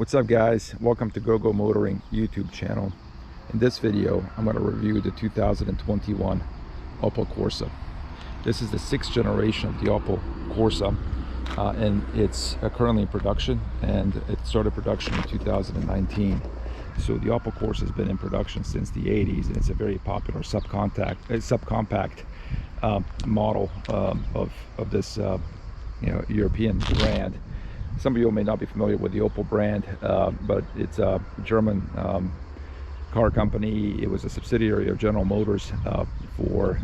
What's up guys, welcome to GogoMotoring YouTube channel. In this video I'm going to review the 2021 Opel Corsa. This is the 6th generation of the Opel Corsa and it's currently in production, and it started production in 2019. So the Opel Corsa has been in production since the 80s, and it's a very popular subcompact model of this European brand. Some of you may not be familiar with the Opel brand, but it's a German car company. It was a subsidiary of General Motors for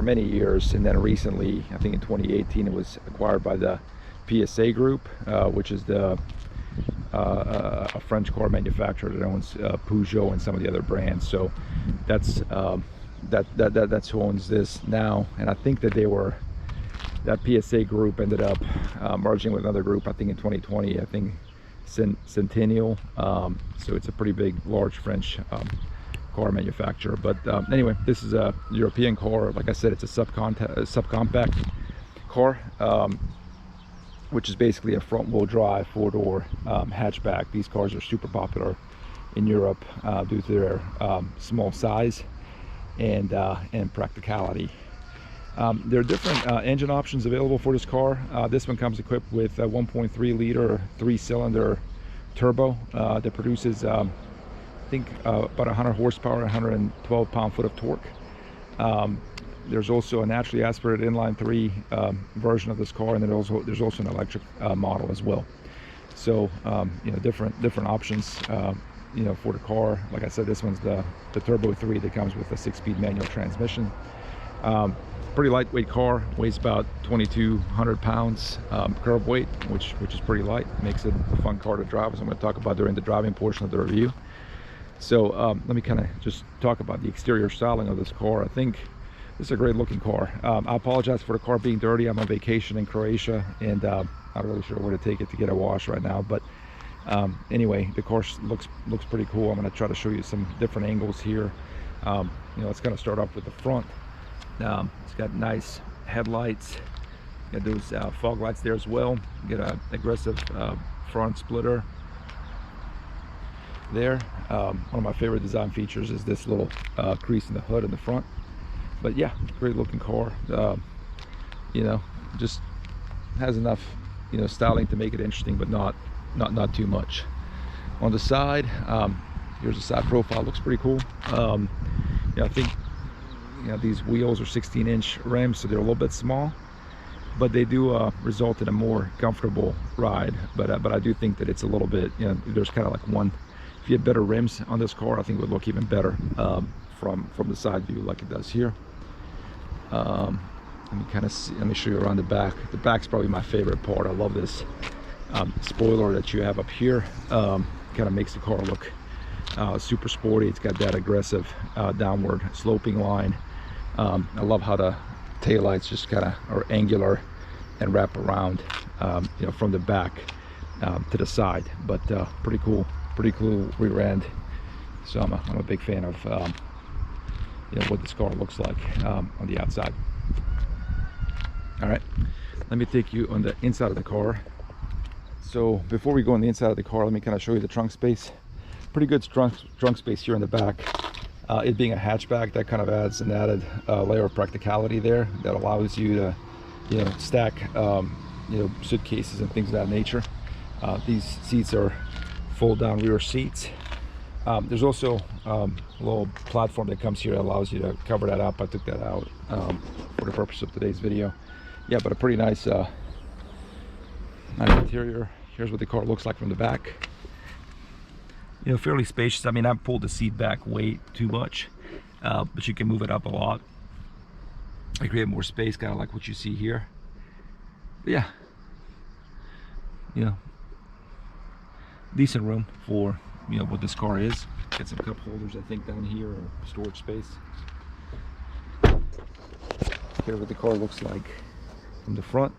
many years, and then recently, I think in 2018, it was acquired by the PSA Group, which is a French car manufacturer that owns Peugeot and some of the other brands. So that's who owns this now, and I think that that PSA Group ended up merging with another group, I think in 2020, I think Centennial. So it's a pretty big, large French car manufacturer. But anyway, this is a European car. Like I said, it's a subcompact car, which is basically a front-wheel drive, four-door hatchback. These cars are super popular in Europe due to their small size and practicality. There are different engine options available for this car. This one comes equipped with a 1.3 liter 3-cylinder turbo that produces I think about 100 horsepower, 112 pound-foot of torque. There's also a naturally aspirated inline 3 version of this car, and then there's also an electric model as well. So different options for the car. Like I said, this one's the Turbo 3 that comes with a 6-speed manual transmission. Pretty lightweight car, weighs about 2,200 pounds curb weight, which is pretty light. Makes it a fun car to drive, as I'm going to talk about during the driving portion of the review. So let me kind of just talk about the exterior styling of this car. I think this is a great looking car. I apologize for the car being dirty. I'm on vacation in Croatia, and I'm not really sure where to take it to get a wash right now, but anyway, the car looks pretty cool. I'm going to try to show you some different angles here. Let's kind of start off with the front. It's got nice headlights, got those fog lights there as well. You get an aggressive front splitter there. One of my favorite design features is this little crease in the hood in the front. But yeah, great looking car. Just has enough styling to make it interesting, but not too much. On the side, here's the side profile. Looks pretty cool. I think these wheels are 16-inch rims, so they're a little bit small, but they do result in a more comfortable ride. But I do think that it's a little bit, there's kind of like one, if you had better rims on this car, I think it would look even better from the side view like it does here. Let me show you around the back. The back's probably my favorite part. I love this spoiler that you have up here. Kind of makes the car look super sporty. It's got that aggressive downward sloping line. I love how the taillights just kind of are angular and wrap around from the back to the side. But pretty cool rear end. So I'm a big fan of what this car looks like on the outside. All right, let me take you on the inside of the car. So before we go on the inside of the car, let me kind of show you the trunk space. Pretty good trunk space here in the back. It being a hatchback, that kind of adds an added layer of practicality there that allows you to stack suitcases and things of that nature. These seats are fold down rear seats. There's also a little platform that comes here that allows you to cover that up. I took that out for the purpose of today's video. Yeah, but a pretty nice interior. Here's what the car looks like from the back. Fairly spacious. I mean, I pulled the seat back way too much, but you can move it up a lot. I create more space, kind of like what you see here. But yeah, decent room for what this car is. Got some cup holders, I think, down here, or storage space. Here's what the car looks like from the front.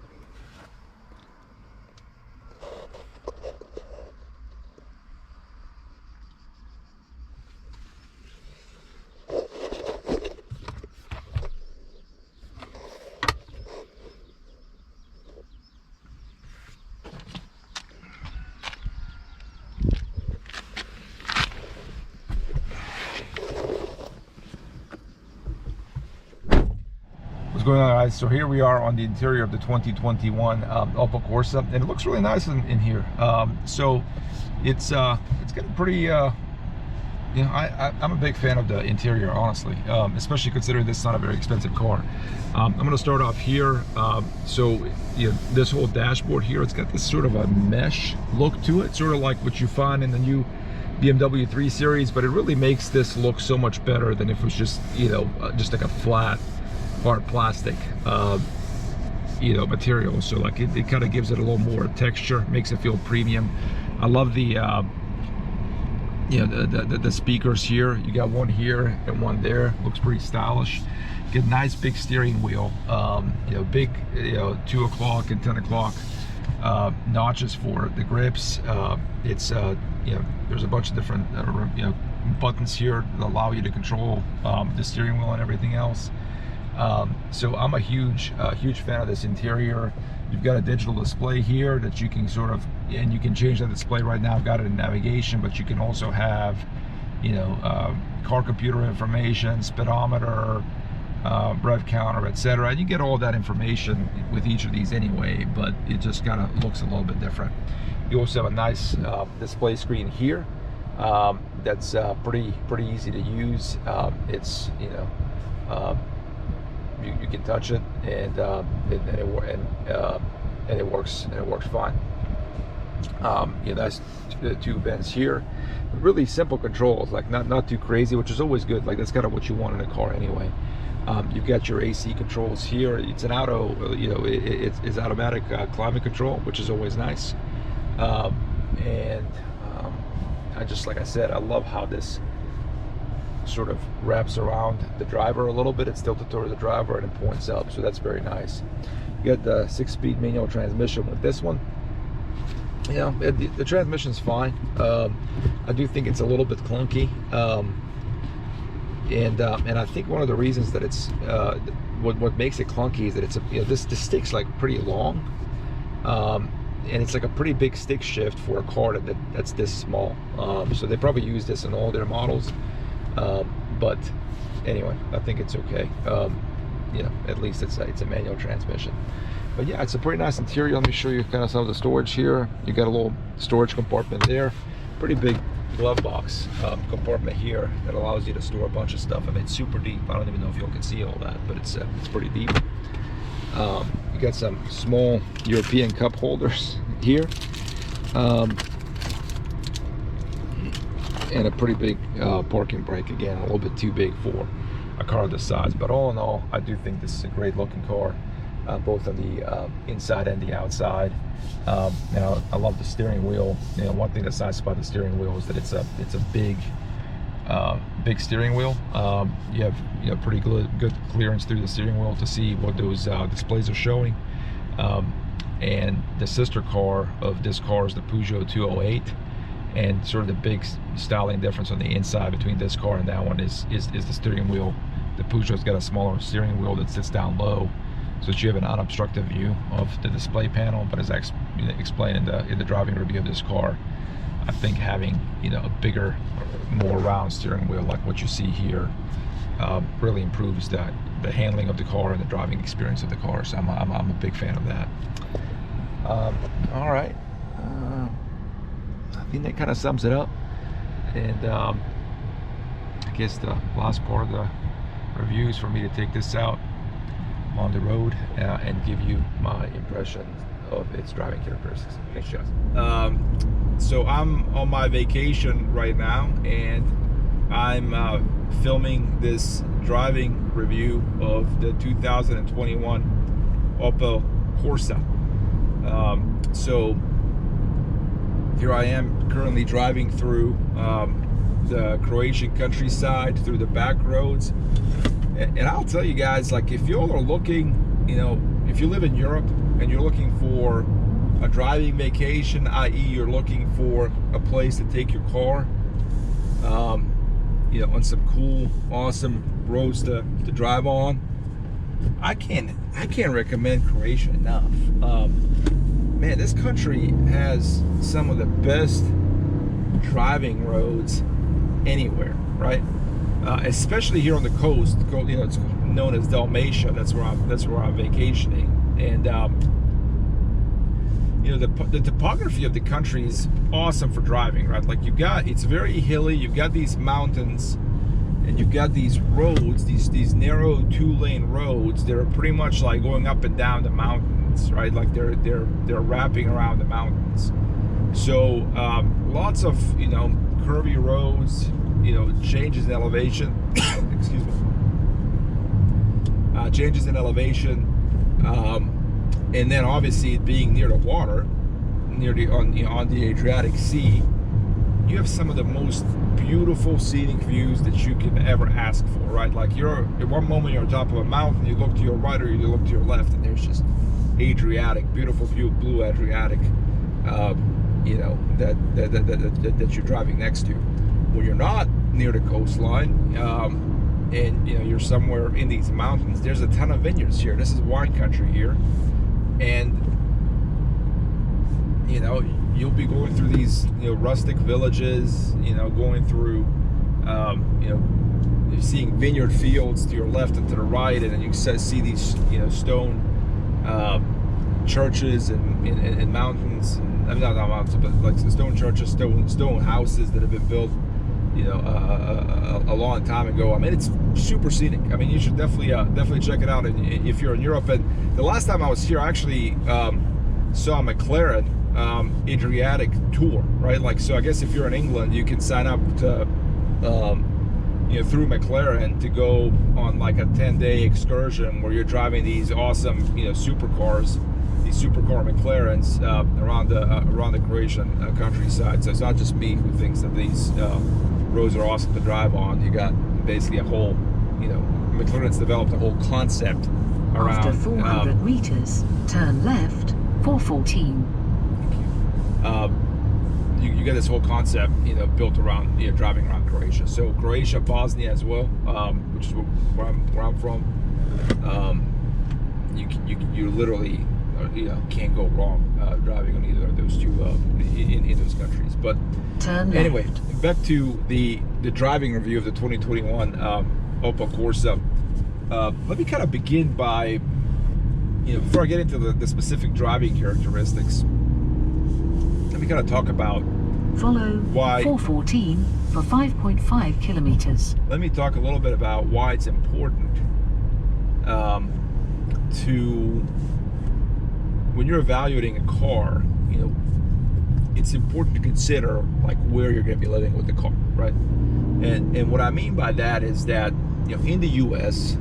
going on, guys? So here we are on the interior of the 2021 Opel Corsa, and it looks really nice in here. So it's getting pretty. You know, I'm a big fan of the interior, honestly, especially considering this is not a very expensive car. I'm going to start off here. So you know, this whole dashboard here, it's got this sort of a mesh look to it, sort of like what you find in the new BMW 3 Series, but it really makes this look so much better than if it was just, you know, just like a flat hard plastic you know, material. So like it kind of gives it a little more texture, makes it feel premium. I love the you know, the speakers here. You got one here and one there. Looks pretty stylish. Get a nice big steering wheel, you know, big, you know, 2 o'clock and 10 o'clock notches for the grips. It's you know, there's a bunch of different you know, buttons here that allow you to control the steering wheel and everything else. So I'm a huge fan of this interior. You've got a digital display here that you can sort of, and you can change the display right now. I've got it in navigation, but you can also have, you know, car computer information, speedometer, rev counter, etc. And you get all that information with each of these anyway, but it just kind of looks a little bit different. You also have a nice display screen here that's pretty easy to use. It's, you know, you can touch it, and it works fine. Yeah, that's the 2 vents here. Really simple controls, like not too crazy, which is always good. Like that's kind of what you want in a car anyway. You've got your AC controls here. It's an auto, you know, it's automatic climate control, which is always nice. I just, like I said, I love how this sort of wraps around the driver a little bit. It's tilted toward the driver and it points up, so that's very nice. You got the 6-speed manual transmission with this one. You know, the transmission's fine. I do think it's a little bit clunky, and I think one of the reasons that it's what makes it clunky is that it's a, you know, this stick's like pretty long, and it's like a pretty big stick shift for a car that's this small. So they probably use this in all their models. But anyway, I think it's okay. You know, at least it's a manual transmission. But yeah, it's a pretty nice interior. Let me show you kind of some of the storage here. You got a little storage compartment there. Pretty big glove box compartment here that allows you to store a bunch of stuff. I mean, it's super deep. I don't even know if you can see all that, but it's pretty deep. You got some small European cup holders here. And a pretty big parking brake, again, a little bit too big for a car this size. But all in all, I do think this is a great looking car, both on the inside and the outside. Now, I love the steering wheel. You know, one thing that's nice about the steering wheel is that it's a big steering wheel. You have, you know, pretty good clearance through the steering wheel to see what those displays are showing. And the sister car of this car is the Peugeot 208. And sort of the big styling difference on the inside between this car and that one is the steering wheel. The Peugeot's got a smaller steering wheel that sits down low, so that you have an unobstructed view of the display panel. But as I explained in the driving review of this car, I think having, you know, a bigger, more round steering wheel like what you see here really improves the handling of the car and the driving experience of the car. So I'm a big fan of that. All right. I think that kind of sums it up, and I guess the last part of the review is for me to take this out on the road and give you my impression of its driving characteristics. Thanks, guys. So I'm on my vacation right now, and I'm filming this driving review of the 2021 Opel Corsa. So here I am currently driving through the Croatian countryside, through the back roads. And I'll tell you guys, like, if y'all are looking, you know, if you live in Europe and you're looking for a driving vacation, i.e. you're looking for a place to take your car, you know, on some cool, awesome roads to drive on, I can't recommend Croatia enough. Man, this country has some of the best driving roads anywhere, right? especially here on the coast. You know, it's known as Dalmatia. That's where I'm vacationing, and you know, the topography of the country is awesome for driving, right? Like it's very hilly. You've got these mountains, and you've got these roads, these narrow 2-lane roads that are pretty much like going up and down the mountains, right? Like they're wrapping around the mountains. So lots of, you know, curvy roads, you know, changes in elevation. Excuse me. Changes in elevation, and then obviously being near the water, on the Adriatic Sea, you have some of the most beautiful scenic views that you can ever ask for, right? Like at one moment you're on top of a mountain, you look to your right or you look to your left, and there's just Adriatic, beautiful blue Adriatic, you know, that you're driving next to. When you're not near the coastline, and you know, you're somewhere in these mountains, there's a ton of vineyards here. This is wine country here, and you know, you'll be going through these, you know, rustic villages, you know, going through, you know, you're seeing vineyard fields to your left and to the right, and then you see these, you know, stone churches and mountains, and, I mean, not mountains, but like stone churches, stone houses that have been built, you know, a long time ago. I mean, it's super scenic. I mean, you should definitely check it out. And if you're in Europe, and the last time I was here, I actually saw a McLaren Adriatic tour, right? Like, so I guess if you're in England, you can sign up to, you know, through McLaren to go on like a 10-day excursion where you're driving these awesome, you know, supercars, these supercar McLarens around the Croatian countryside. So it's not just me who thinks that these roads are awesome to drive on. You got basically a whole, you know, McLaren's developed a whole concept around. After 400 meters, turn left, 414. You got this whole concept, you know, built around, you know, driving around Croatia. So Croatia, Bosnia as well, which is where I'm from. You literally, you know, can't go wrong driving on either of those two in those countries. But anyway, back to the driving review of the 2021 Opel Corsa. Let me kind of begin by, you know, before I get into the specific driving characteristics, let me kind of talk about why 414 for 5.5 kilometers. Let me talk a little bit about why it's important to, when you're evaluating a car, you know, it's important to consider like where you're going to be living with the car, right? And what I mean by that is that, you know, in the US,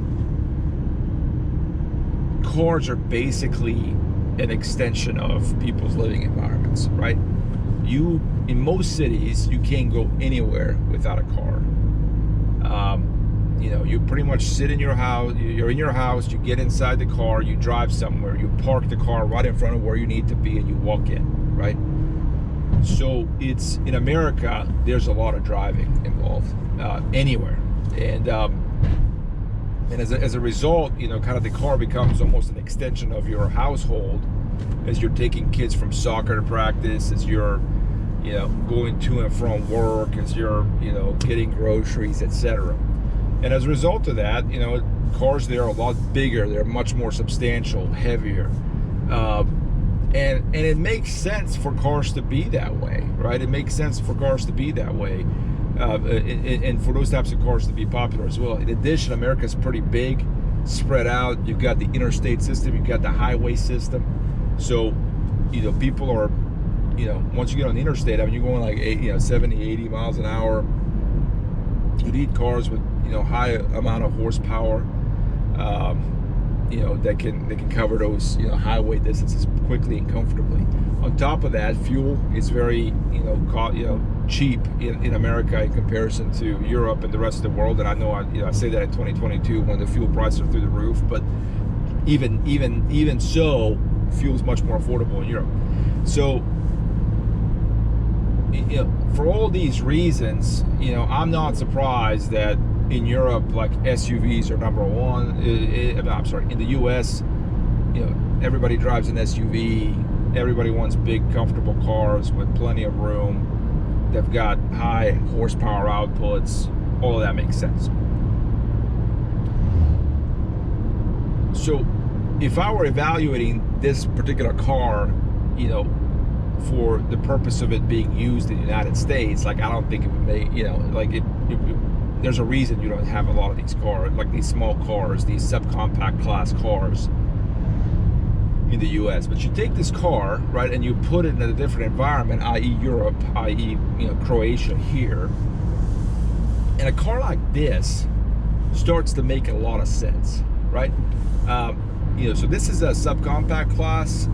cars are basically an extension of people's living environments, right? In most cities, you can't go anywhere without a car. You know, you pretty much sit in your house, you're in your house, you get inside the car, you drive somewhere, you park the car right in front of where you need to be, and you walk in, right? So it's, in America, there's a lot of driving involved, anywhere. And as a result, you know, kind of the car becomes almost an extension of your household as you're taking kids from soccer to practice, as you're, you know, going to and from work, as you're, you know, getting groceries, etc. And as a result of that, you know, cars there are a lot bigger, they're much more substantial, heavier. And it makes sense for cars to be that way, right? It makes sense for cars to be that way. And for those types of cars to be popular as well. In addition, America's pretty big, spread out. You've got the interstate system, you've got the highway system. So, you know, people are, you know, once you get on the interstate, I mean, you're going like 70, 80 miles an hour. You need cars with, you know, high amount of horsepower, you know, that can cover those, you know, highway distances quickly and comfortably. On top of that, fuel is very, you know, cheap in America in comparison to Europe and the rest of the world. And I know I say that in 2022 when the fuel prices are through the roof, but even so, fuel is much more affordable in Europe. So, you know, for all these reasons, you know, I'm not surprised that in Europe, like, SUVs are number one. I'm sorry, in the US, you know, everybody drives an SUV. Everybody wants big, comfortable cars with plenty of room. They've got high horsepower outputs. all of that makes sense. So if I were evaluating this particular car, you know, for the purpose of it being used in the United States, like I don't think it would make, you know, like there's a reason you don't have a lot of these cars, like these small cars, these subcompact class cars in the US. But you take this car, right, and you put it in a different environment, i.e. Europe, i.e. you know, Croatia here, and a car like this starts to make a lot of sense, right? You know, so this is a subcompact class,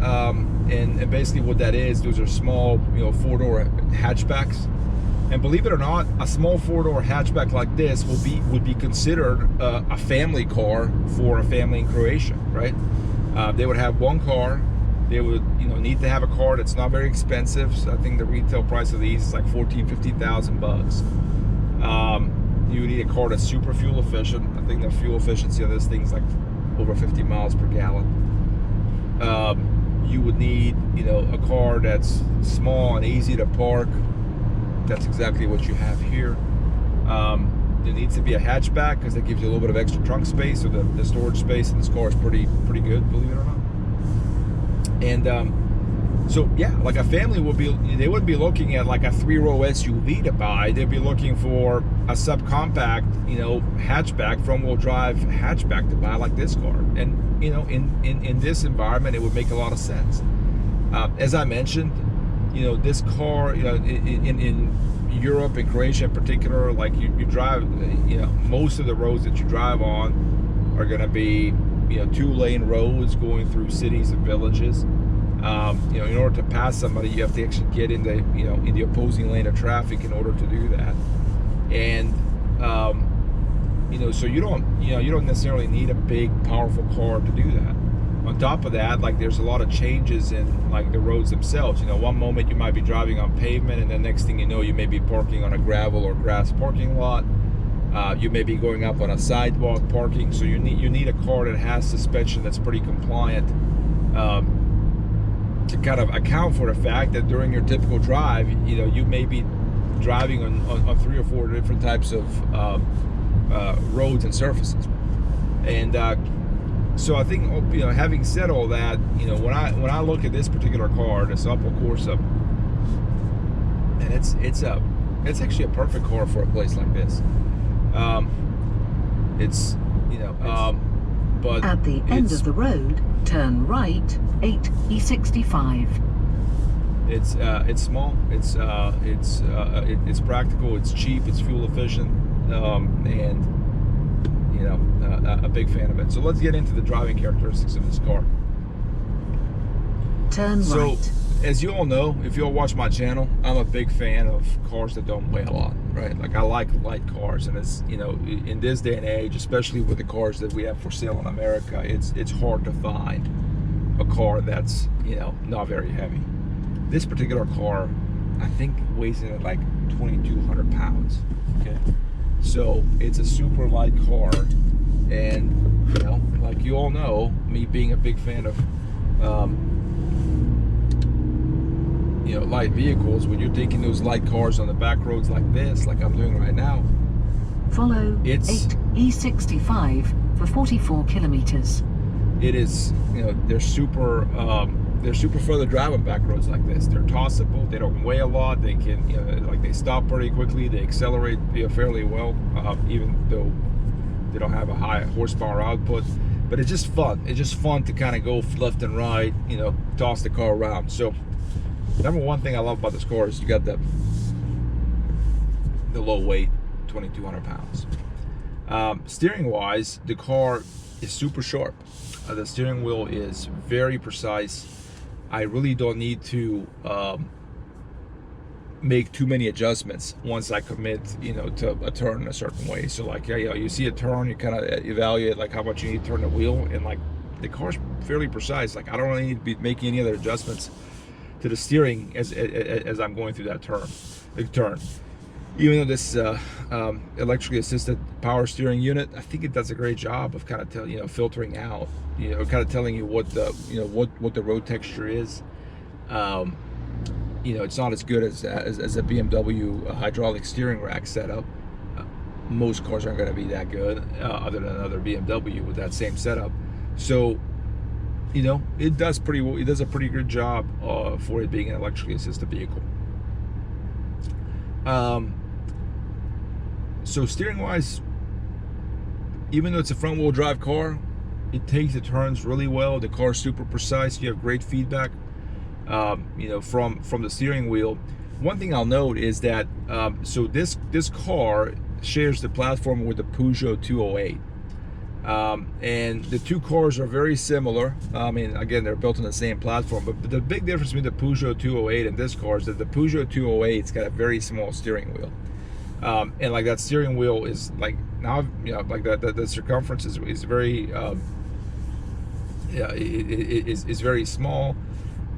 and basically what that is, those are small, you know, 4-door hatchbacks. And believe it or not, a small 4-door hatchback like this would be considered a family car for a family in Croatia, right? They would have one car. They would, you know, need to have a car that's not very expensive. So I think the retail price of these is like $14,000-15,000. You would need a car that's super fuel efficient. I think the fuel efficiency of this thing is like over 50 miles per gallon. You would need, you know, a car that's small and easy to park. That's exactly what you have here. There needs to be a hatchback because that gives you a little bit of extra trunk space, so the storage space in this car is pretty good, believe it or not. And so yeah, like a family they wouldn't be looking at like a 3-row SUV to buy. They'd be looking for a subcompact, you know, hatchback, front-wheel drive hatchback to buy, like this car. And you know, in this environment, it would make a lot of sense. As I mentioned, you know, this car, you know, in Europe and Croatia in particular, like you drive, you know, most of the roads that you drive on are going to be, you know, 2-lane roads going through cities and villages. You know, in order to pass somebody, you have to actually get in the, you know, in the opposing lane of traffic in order to do that. And you know, so you don't necessarily need a big, powerful car to do that. On top of that, like there's a lot of changes in like the roads themselves. You know, one moment you might be driving on pavement, and the next thing you know, you may be parking on a gravel or grass parking lot. You may be going up on a sidewalk parking. So you need a car that has suspension that's pretty compliant, to kind of account for the fact that during your typical drive, you know, you may be driving on 3 or 4 different types of roads and surfaces. And so I think, you know, having said all that, you know, when I look at this particular car, this Opel Corsa, and it's actually a perfect car for a place like this. It's, you know, but at the end of the road, turn right, 8 E65. It's small. It's practical. It's cheap. It's fuel efficient, and you know, a big fan of it. So let's get into the driving characteristics of this car. Turn right. So, as you all know, if you all watch my channel, I'm a big fan of cars that don't weigh a lot, right? Like I like light cars, and it's, you know, in this day and age, especially with the cars that we have for sale in America, it's hard to find a car that's, you know, not very heavy. This particular car, I think, weighs in at like 2,200 pounds. Okay, so it's a super light car, and you know, like you all know, me being a big fan of you know, light vehicles, when you're taking those light cars on the back roads like this, like I'm doing right now, follow 8 E65 for 44 kilometers. It is, you know, they're super fun to drive on back roads like this. They're tossable. They don't weigh a lot. They can, you know, like they stop pretty quickly. They accelerate, you know, fairly well, even though they don't have a high horsepower output. But it's just fun. It's just fun to kind of go left and right, you know, toss the car around. So, number one thing I love about this car is you got the low weight, 2,200 pounds. Steering wise, the car is super sharp. The steering wheel is very precise. I really don't need to make too many adjustments once I commit, you know, to a turn in a certain way. So like, yeah, you know, you see a turn, you kind of evaluate like how much you need to turn the wheel, and like the car's fairly precise. Like I don't really need to be making any other adjustments to the steering as I'm going through that turn. Even though this electrically assisted power steering unit, I think it does a great job of kind of filtering out, you know, kind of telling you what the, you know, what the road texture is. You know, it's not as good as a BMW hydraulic steering rack setup. most cars aren't going to be that good, other than another BMW with that same setup. So, you know, it does pretty well. It does a pretty good job for it being an electrically assisted vehicle. So steering wise, even though it's a front wheel drive car, it takes the turns really well. The car's super precise. You have great feedback, you know, from the steering wheel. One thing I'll note is that so this car shares the platform with the Peugeot 208, and the two cars are very similar. I mean, again, they're built on the same platform, but the big difference between the Peugeot 208 and this car is that the Peugeot 208's got a very small steering wheel. And like that steering wheel is like, now, you know, like the circumference is very is very small,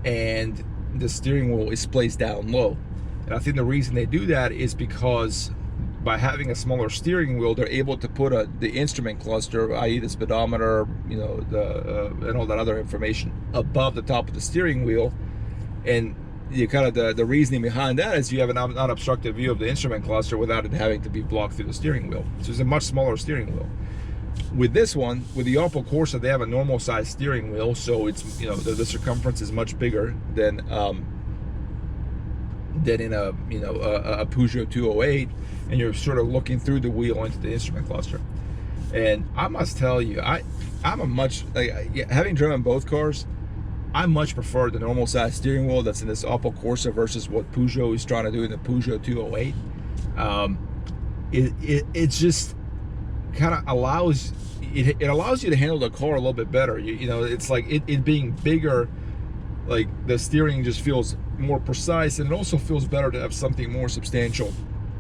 and the steering wheel is placed down low. And I think the reason they do that is because by having a smaller steering wheel, they're able to put the instrument cluster, i.e. the speedometer, you know, and all that other information above the top of the steering wheel. And you kind of the reasoning behind that is you have an unobstructed view of the instrument cluster without it having to be blocked through the steering wheel. So it's a much smaller steering wheel. With this one, with the Opel Corsa, they have a normal size steering wheel, so it's, you know, the circumference is much bigger than in a, you know, a Peugeot 208, and you're sort of looking through the wheel into the instrument cluster. And I must tell you, I'm a much, like, having driven both cars, I much prefer the normal size steering wheel that's in this Opel Corsa versus what Peugeot is trying to do in the Peugeot 208. It just kind of allows it allows you to handle the car a little bit better. You know, it's like it being bigger, like the steering just feels more precise, and it also feels better to have something more substantial,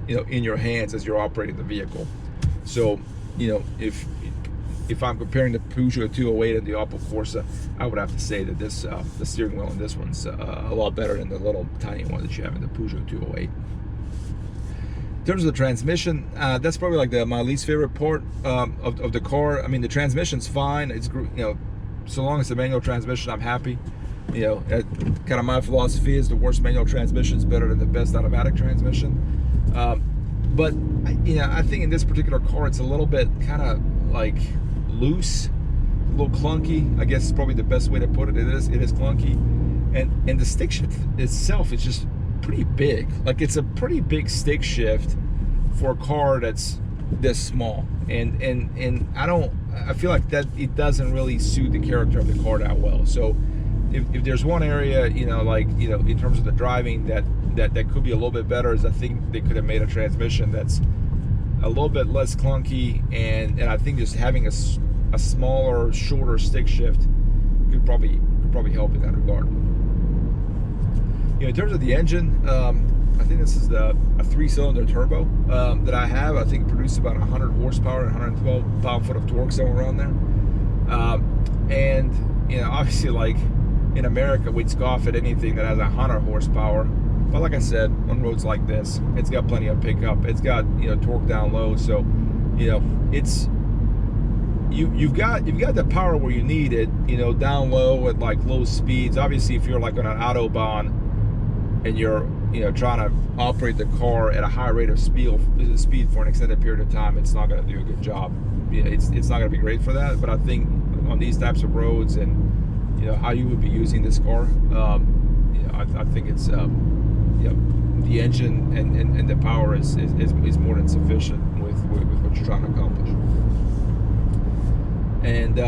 you know, in your hands as you're operating the vehicle. So, you know, if I'm comparing the Peugeot 208 and the Opel Corsa, I would have to say that this the steering wheel in this one's a lot better than the little tiny one that you have in the Peugeot 208. In terms of the transmission, that's probably like my least favorite part of the car. I mean, the transmission's fine. It's, you know, so long as the manual transmission, I'm happy. You know, kind of my philosophy is the worst manual transmission is better than the best automatic transmission. But you know, I think in this particular car, it's a little bit kind of like loose, a little clunky. I guess is probably the best way to put it. It is clunky, and the stick shift itself is just pretty big. Like, it's a pretty big stick shift for a car that's this small, and I feel like that it doesn't really suit the character of the car that well. So if there's one area, you know, like, you know, in terms of the driving that could be a little bit better, is I think they could have made a transmission that's a little bit less clunky, and I think just having a smaller, shorter stick shift could probably help in that regard. You know, in terms of the engine, I think this is a 3-cylinder turbo that I have. I think it produces about 100 horsepower and 112 pound-foot of torque, somewhere around there. And you know, obviously, like in America, we'd scoff at anything that has 100 horsepower. But like I said, on roads like this, it's got plenty of pickup. It's got, you know, torque down low, so you know, it's you've got the power where you need it, you know, down low at like low speeds. Obviously, if you're like on an autobahn and you're, you know, trying to operate the car at a high rate of speed for an extended period of time, it's not going to do a good job. You know, it's not going to be great for that. But I think on these types of roads, and you know how you would be using this car, you know, I think it's you know, the engine and the power is more than sufficient with what you're trying to accomplish. And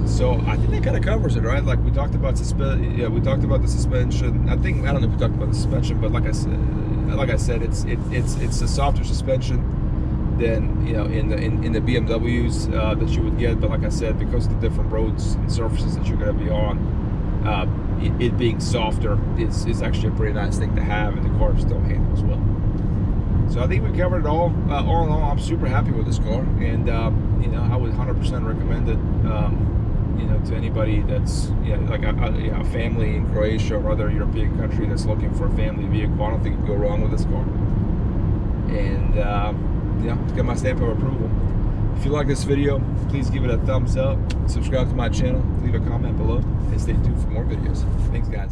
so I think that kind of covers it, right? Like we talked about we talked about the suspension. I don't know if we talked about the suspension, but like I said, it's a softer suspension than, you know, in the BMWs that you would get. But like I said, because of the different roads and surfaces that you're going to be on, it being softer is actually a pretty nice thing to have, and the car still handles well. So I think we covered it all. All in all, I'm super happy with this car, and you know, I would 100% recommend it. You know, to anybody that's, you know, like a family in Croatia or other European country that's looking for a family vehicle. I don't think you can go wrong with this car. And you know, get my stamp of approval. If you like this video, please give it a thumbs up, subscribe to my channel, leave a comment below, and stay tuned for more videos. Thanks, guys.